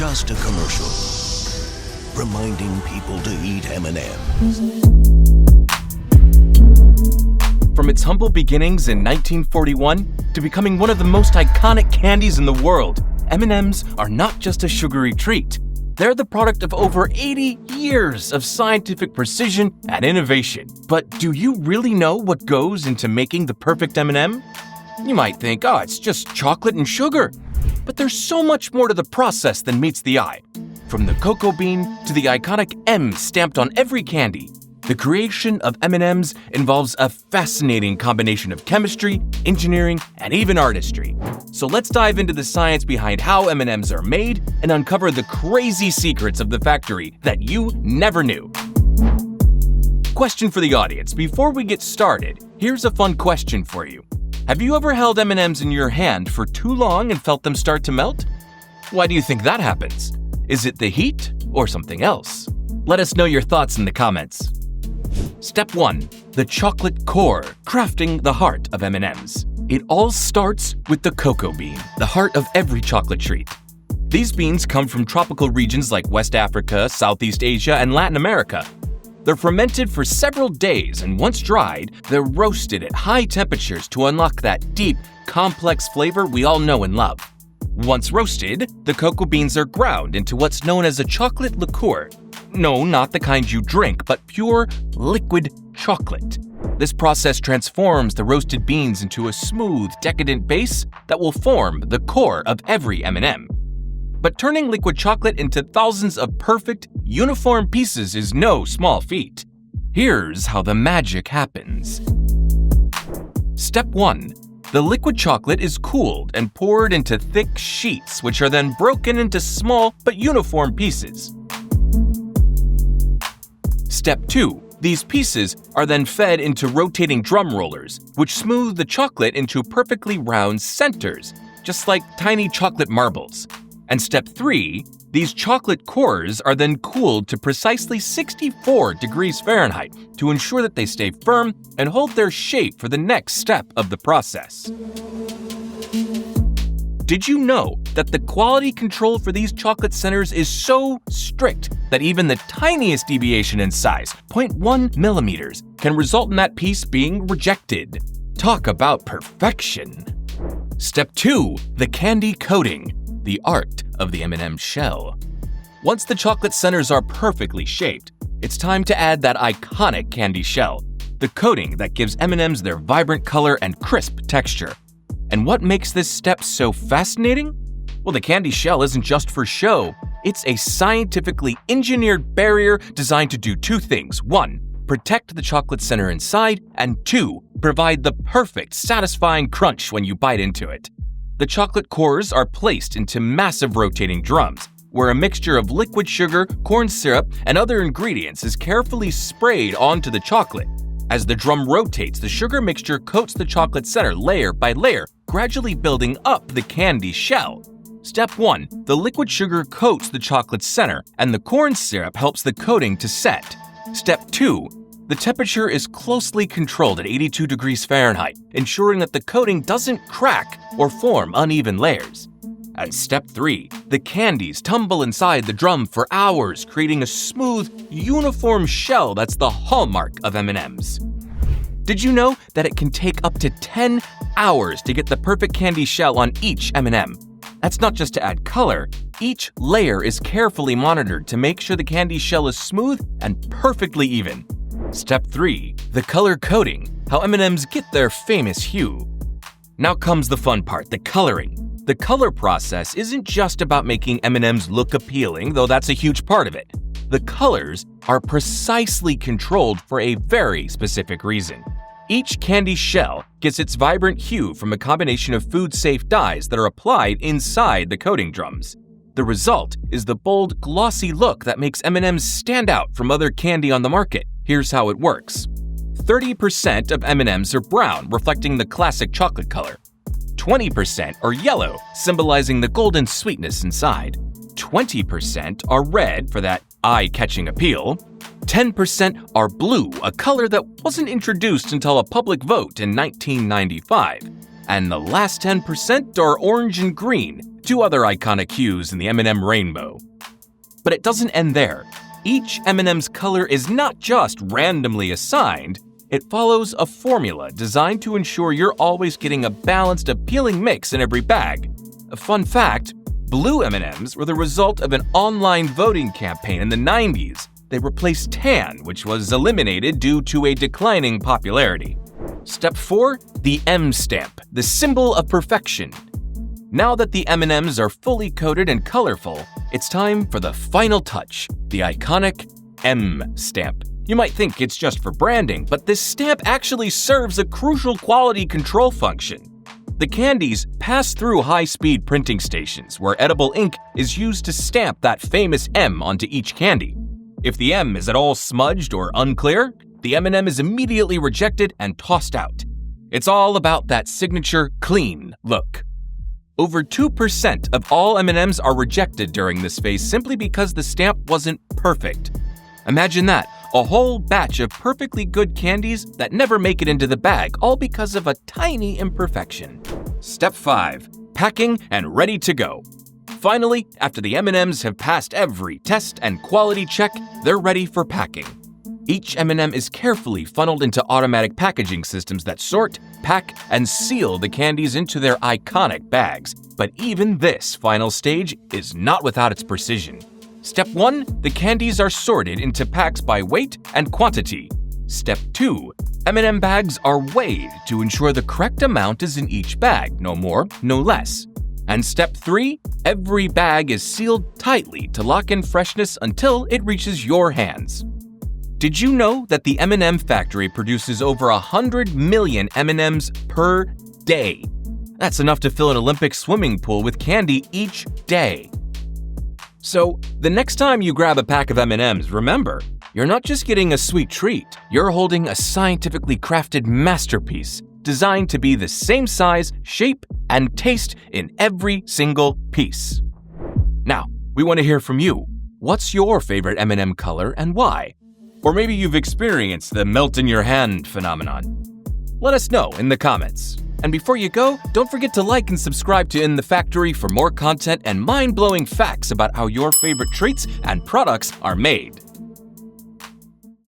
just a commercial reminding people to eat M&Ms. From its humble beginnings in 1941 to becoming one of the most iconic candies in the world, M&Ms are not just a sugary treat. They're the product of over 80 years of scientific precision and innovation. But do you really know what goes into making the perfect M&M? You might think, it's just chocolate and sugar. But there's so much more to the process than meets the eye. From the cocoa bean to the iconic M stamped on every candy, the creation of M&Ms involves a fascinating combination of chemistry, engineering, and even artistry. So let's dive into the science behind how M&Ms are made and uncover the crazy secrets of the factory that you never knew. Question for the audience. Before we get started, here's a fun question for you. Have you ever held M&Ms in your hand for too long and felt them start to melt? Why do you think that happens? Is it the heat or something else? Let us know your thoughts in the comments. Step 1. The chocolate core, crafting the heart of M&Ms. It all starts with the cocoa bean, the heart of every chocolate treat. These beans come from tropical regions like West Africa, Southeast Asia, and Latin America. They're fermented for several days, and once dried, they're roasted at high temperatures to unlock that deep, complex flavor we all know and love. Once roasted, the cocoa beans are ground into what's known as a chocolate liqueur. No, not the kind you drink, but pure, liquid chocolate. This process transforms the roasted beans into a smooth, decadent base that will form the core of every M&M. But turning liquid chocolate into thousands of perfect, uniform pieces is no small feat. Here's how the magic happens. Step 1. The liquid chocolate is cooled and poured into thick sheets, which are then broken into small but uniform pieces. Step 2. These pieces are then fed into rotating drum rollers, which smooth the chocolate into perfectly round centers, just like tiny chocolate marbles. And step 3. These chocolate cores are then cooled to precisely 64 degrees Fahrenheit to ensure that they stay firm and hold their shape for the next step of the process. Did you know that the quality control for these chocolate centers is so strict that even the tiniest deviation in size, 0.1 millimeters, can result in that piece being rejected? Talk about perfection! Step 2. The candy coating, the art of the M&M shell. Once the chocolate centers are perfectly shaped, it's time to add that iconic candy shell, the coating that gives M&Ms their vibrant color and crisp texture. And what makes this step so fascinating? Well, the candy shell isn't just for show. It's a scientifically engineered barrier designed to do two things. 1. Protect the chocolate center inside, and 2. Provide the perfect, satisfying crunch when you bite into it. The chocolate cores are placed into massive rotating drums, where a mixture of liquid sugar, corn syrup, and other ingredients is carefully sprayed onto the chocolate. As the drum rotates, the sugar mixture coats the chocolate center layer by layer, gradually building up the candy shell. Step 1. The liquid sugar coats the chocolate center, and the corn syrup helps the coating to set. Step 2. The temperature is closely controlled at 82 degrees Fahrenheit, ensuring that the coating doesn't crack or form uneven layers. And Step 3. The candies tumble inside the drum for hours, creating a smooth, uniform shell that's the hallmark of M&Ms. Did you know that it can take up to 10 hours to get the perfect candy shell on each M&M? That's not just to add color. Each layer is carefully monitored to make sure the candy shell is smooth and perfectly even. Step 3. The color coding, how M&Ms get their famous hue. Now comes the fun part, the coloring. The color process isn't just about making M&Ms look appealing, though that's a huge part of it. The colors are precisely controlled for a very specific reason. Each candy shell gets its vibrant hue from a combination of food-safe dyes that are applied inside the coating drums. The result is the bold, glossy look that makes M&Ms stand out from other candy on the market. Here's how it works. 30% of M&Ms are brown, reflecting the classic chocolate color. 20% are yellow, symbolizing the golden sweetness inside. 20% are red for that eye-catching appeal. 10% are blue, a color that wasn't introduced until a public vote in 1995. and the last 10% are orange and green, two other iconic hues in the M&M rainbow. But it doesn't end there. Each M&M's color is not just randomly assigned, it follows a formula designed to ensure you're always getting a balanced, appealing mix in every bag. A fun fact, blue M&Ms were the result of an online voting campaign in the 90s. They replaced tan, which was eliminated due to a declining popularity. Step 4. The M stamp, the symbol of perfection. Now that the M&Ms are fully coated and colorful, it's time for the final touch, the iconic M stamp. You might think it's just for branding, but this stamp actually serves a crucial quality control function. The candies pass through high-speed printing stations where edible ink is used to stamp that famous M onto each candy. If the M is at all smudged or unclear, the M&M is immediately rejected and tossed out. It's all about that signature clean look. Over 2% of all M&Ms are rejected during this phase simply because the stamp wasn't perfect. Imagine that, a whole batch of perfectly good candies that never make it into the bag, all because of a tiny imperfection. Step 5. Packing and ready to go. Finally, after the M&Ms have passed every test and quality check, they're ready for packing. Each M&M is carefully funneled into automatic packaging systems that sort, pack, and seal the candies into their iconic bags. But even this final stage is not without its precision. Step 1. The candies are sorted into packs by weight and quantity. Step 2. M&M bags are weighed to ensure the correct amount is in each bag, no more, no less. And Step 3. Every bag is sealed tightly to lock in freshness until it reaches your hands. Did you know that the M&M factory produces over 100 million M&Ms per day? That's enough to fill an Olympic swimming pool with candy each day. So, the next time you grab a pack of M&Ms, remember, you're not just getting a sweet treat, you're holding a scientifically crafted masterpiece designed to be the same size, shape, and taste in every single piece. Now, we want to hear from you. What's your favorite M&M color and why? Or maybe you've experienced the melt-in-your-hand phenomenon. Let us know in the comments. And before you go, don't forget to like and subscribe to In the Factory for more content and mind-blowing facts about how your favorite treats and products are made.